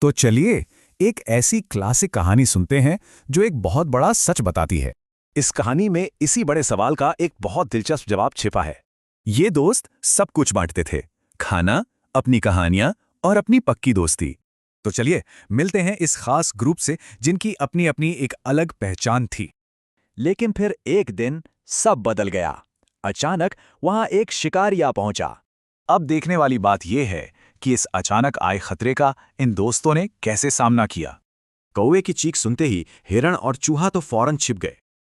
तो चलिए एक ऐसी क्लासिक कहानी सुनते हैं जो एक बहुत बड़ा सच बताती है। इस कहानी में इसी बड़े सवाल का एक बहुत दिलचस्प जवाब छिपा है। ये दोस्त सब कुछ बांटते थे, खाना, अपनी कहानियां और अपनी पक्की दोस्ती। तो चलिए मिलते हैं इस खास ग्रुप से जिनकी अपनी अपनी एक अलग पहचान थी। लेकिन फिर एक दिन सब बदल गया। अचानक वहां एक शिकारी आ पहुंचा। अब देखने वाली बात यह है कि इस अचानक आए खतरे का इन दोस्तों ने कैसे सामना किया। कौवे की चीख सुनते ही हिरण और चूहा तो फौरन छिप गए।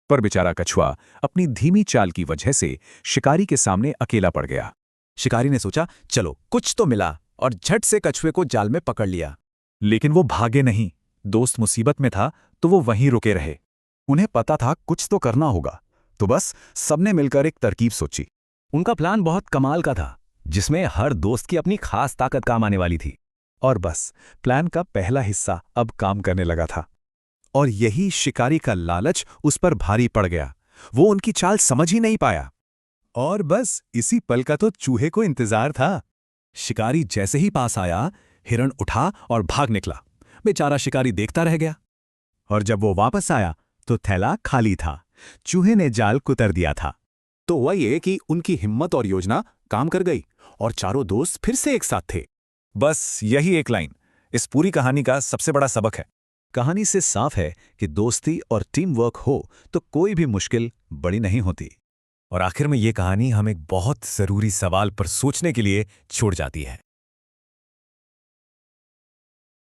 पर बेचारा कछुआ अपनी धीमी चाल की वजह से शिकारी के सामने अकेला पड़ गया। शिकारी ने सोचा, चलो कुछ तो मिला, और झट से कछुए को जाल में पकड़ लिया। लेकिन वो भागे नहीं। दोस्त मुसीबत में था तो वो वहीं रुके रहे। उन्हें पता था कुछ तो करना होगा, तो बस सबने मिलकर एक तरकीब सोची। उनका प्लान बहुत कमाल का था, जिसमें हर दोस्त की अपनी खास ताकत काम आने वाली थी। और बस प्लान का पहला हिस्सा अब काम करने लगा था। और यही शिकारी का लालच उस पर भारी पड़ गया। वो उनकी चाल समझ ही नहीं पाया। और बस इसी पल का तो चूहे को इंतजार था। शिकारी जैसे ही पास आया, हिरण उठा और भाग निकला। बेचारा शिकारी देखता रह गया। और जब वो वापस आया तो थैला खाली था। चूहे ने जाल कुतर दिया था। तो हुआ ये कि उनकी हिम्मत और योजना काम कर गई और चारों दोस्त फिर से एक साथ थे। बस यही एक लाइन इस पूरी कहानी का सबसे बड़ा सबक है। कहानी से साफ है कि दोस्ती और टीम वर्क हो तो कोई भी मुश्किल बड़ी नहीं होती। और आखिर में ये कहानी हमें एक बहुत जरूरी सवाल पर सोचने के लिए छोड़ जाती है।